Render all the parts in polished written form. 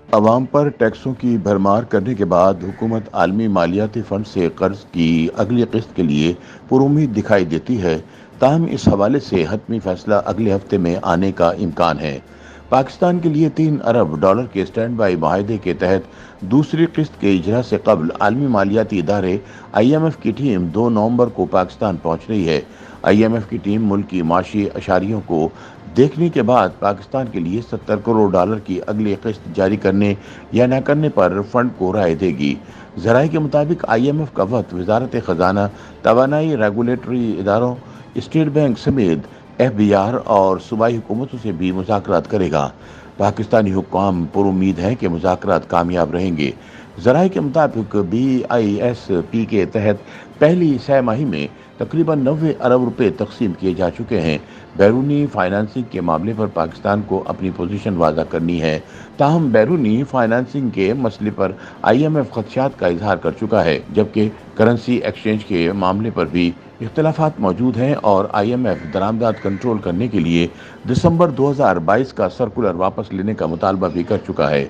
عوام پر ٹیکسوں کی بھرمار کرنے کے بعد حکومت عالمی مالیاتی فنڈ سے قرض کی اگلی قسط کے لیے پر امید دکھائی دیتی ہے، تاہم اس حوالے سے حتمی فیصلہ اگلے ہفتے میں آنے کا امکان ہے۔ پاکستان کے لیے $3 ارب کے سٹینڈ بائی معاہدے کے تحت دوسری قسط کے اجرا سے قبل عالمی مالیاتی ادارے IMF کی ٹیم 2 نومبر کو پاکستان پہنچ رہی ہے۔ IMF کی ٹیم ملک کی معاشی اشاریوں کو دیکھنے کے بعد پاکستان کے لیے $70 کروڑ کی اگلی قسط جاری کرنے یا نہ کرنے پر فنڈ کو رائے دے گی۔ ذرائع کے مطابق IMF کا وفد وزارت خزانہ، توانائی ریگولیٹری اداروں، اسٹیٹ بینک سمیت FBR اور صوبائی حکومتوں سے بھی مذاکرات کرے گا۔ پاکستانی حکام پر امید ہیں کہ مذاکرات کامیاب رہیں گے۔ ذرائع کے مطابق BISP کے تحت پہلی سہ ماہی میں تقریباً $90 ارب تقسیم کیے جا چکے ہیں۔ بیرونی فائنانسنگ کے معاملے پر پاکستان کو اپنی پوزیشن واضح کرنی ہے، تاہم بیرونی فائنانسنگ کے مسئلے پر IMF خدشات کا اظہار کر چکا ہے، جبکہ کرنسی ایکسچینج کے معاملے پر بھی اختلافات موجود ہیں اور IMF درآمدات کنٹرول کرنے کے لیے دسمبر 2022 کا سرکولر واپس لینے کا مطالبہ بھی کر چکا ہے۔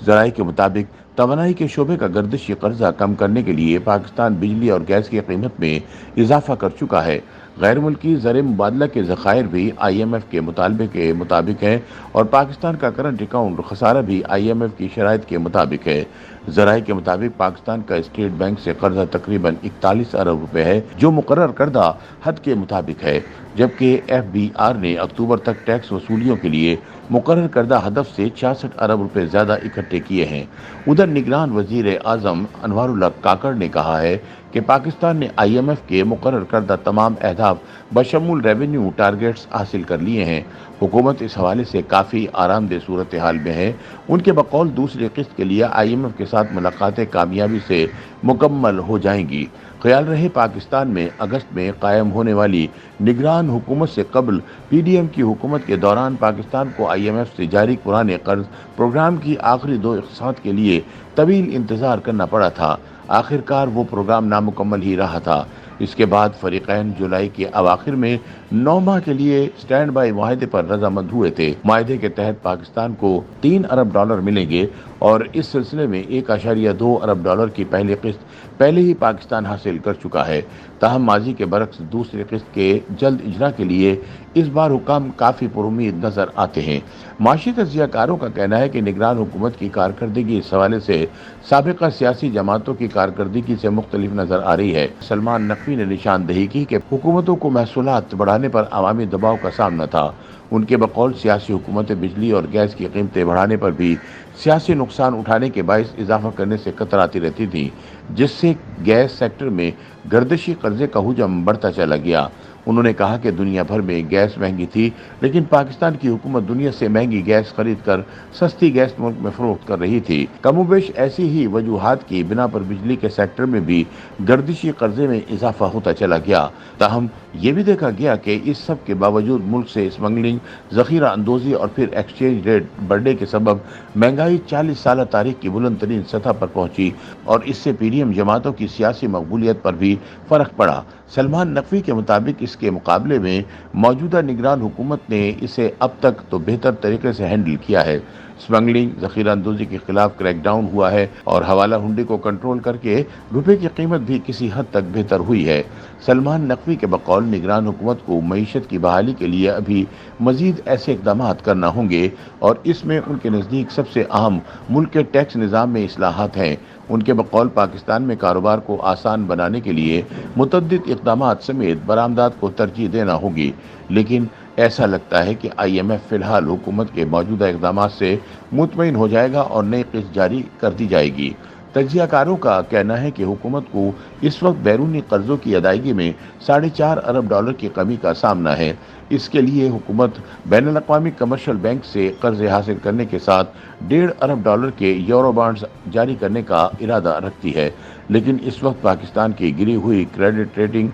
ذرائع کے مطابق توانائی کے شعبے کا گردشی قرضہ کم کرنے کے لیے پاکستان بجلی اور گیس کی قیمت میں اضافہ کر چکا ہے۔ غیر ملکی زر مبادلہ کے ذخائر بھی IMF کے مطالبے کے مطابق ہیں اور پاکستان کا کرنٹ اکاؤنٹ خسارہ بھی IMF کی شرائط کے مطابق ہے۔ ذرائع کے مطابق پاکستان کا اسٹیٹ بینک سے قرضہ تقریباً $41 ارب ہے، جو مقرر کردہ حد کے مطابق ہے، جبکہ FBR نے اکتوبر تک ٹیکس وصولیوں کے لیے مقرر کردہ ہدف سے $66 ارب زیادہ اکٹھے کیے ہیں۔ ادھر نگران وزیر اعظم انوار اللہ کاکڑ نے کہا ہے کہ پاکستان نے IMF کے مقرر کردہ تمام اہداف بشمول ریونیو ٹارگیٹس حاصل کر لیے ہیں۔ حکومت اس حوالے سے کافی آرام دہ صورتحال میں ہے۔ ان کے بقول دوسری قسط کے لیے IMF کے ساتھ ملاقاتیں کامیابی سے مکمل ہو جائیں گی۔ خیال رہے پاکستان میں اگست میں قائم ہونے والی نگران حکومت سے قبل PDM کی حکومت کے دوران پاکستان کو IMF سے جاری پرانے قرض پروگرام کی آخری 2 اقساط کے لیے طویل انتظار کرنا پڑا تھا۔ آخرکار وہ پروگرام نامکمل ہی رہا تھا۔ اس کے بعد فریقین جولائی کے اواخر میں 9 ماہ کے لیے سٹینڈ بائی معاہدے پر رضامند ہوئے تھے۔ معاہدے کے تحت پاکستان کو $3 ارب ملیں گے اور اس سلسلے میں $1.2 ارب کی پہلی قسط پہلے ہی پاکستان حاصل کر چکا ہے۔ تاہم ماضی کے برعکس دوسری قسط کے جلد اجرا کے لیے اس بار حکام کافی پر امید نظر آتے ہیں۔ معاشی تجزیہ کاروں کا کہنا ہے کہ نگران حکومت کی کارکردگی اس حوالے سے سابقہ سیاسی جماعتوں کی کارکردگی سے مختلف نظر آ رہی ہے۔ سلمان نقوی نے نشاندہی کی کہ حکومتوں کو محصولات بڑھانے پر عوامی دباؤ کا سامنا تھا۔ ان کے بقول سیاسی حکومتیں بجلی اور گیس کی قیمتیں بڑھانے پر بھی سیاسی نقصان اٹھانے کے باعث اضافہ کرنے سے کتراتی رہتی تھیں، جس سے گیس سیکٹر میں گردشی قرضے کا حجم بڑھتا چلا گیا۔ انہوں نے کہا کہ دنیا بھر میں گیس مہنگی تھی، لیکن پاکستان کی حکومت دنیا سے مہنگی گیس خرید کر سستی گیس ملک میں فروخت کر رہی تھی۔ کم و بیش ایسی ہی وجوہات کی بنا پر بجلی کے سیکٹر میں بھی گردشی قرضے میں اضافہ ہوتا چلا گیا۔ تاہم یہ بھی دیکھا گیا کہ اس سب کے باوجود ملک سے اسمگلنگ، ذخیرہ اندوزی اور پھر ایکسچینج ریٹ بڑھنے کے سبب مہنگائی 40 سالہ تاریخ کی بلند ترین سطح پر پہنچی اور اس سے PDM جماعتوں کی سیاسی مقبولیت پر بھی فرق پڑا۔ سلمان نقوی کے مطابق اس کے مقابلے میں موجودہ نگران حکومت نے اسے اب تک تو بہتر طریقے سے ہینڈل کیا ہے۔ اسمگلنگ، ذخیرہ اندوزی کے خلاف کریک ڈاؤن ہوا ہے اور حوالہ ہنڈی کو کنٹرول کر کے روپے کی قیمت بھی کسی حد تک بہتر ہوئی ہے۔ سلمان نقوی کے بقول نگران حکومت کو معیشت کی بحالی کے لیے ابھی مزید ایسے اقدامات کرنا ہوں گے اور اس میں ان کے نزدیک سب سے اہم ملک کے ٹیکس نظام میں اصلاحات ہیں۔ ان کے بقول پاکستان میں کاروبار کو آسان بنانے کے لیے متعدد اقدامات سمیت برآمدات کو ترجیح دینا ہوگی، لیکن ایسا لگتا ہے کہ IMF فی الحال حکومت کے موجودہ اقدامات سے مطمئن ہو جائے گا اور نئی قسط جاری کر دی جائے گی۔ تجزیہ کاروں کا کہنا ہے کہ حکومت کو اس وقت بیرونی قرضوں کی ادائیگی میں $4.5 ارب کی کمی کا سامنا ہے۔ اس کے لیے حکومت بین الاقوامی کمرشل بینک سے قرض حاصل کرنے کے ساتھ $1.5 ارب کے یورو بانڈز جاری کرنے کا ارادہ رکھتی ہے، لیکن اس وقت پاکستان کی گری ہوئی کریڈٹ ریٹنگ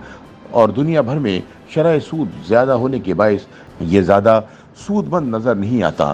اور دنیا بھر میں شرح سود زیادہ ہونے کے باعث یہ زیادہ سود مند نظر نہیں آتا۔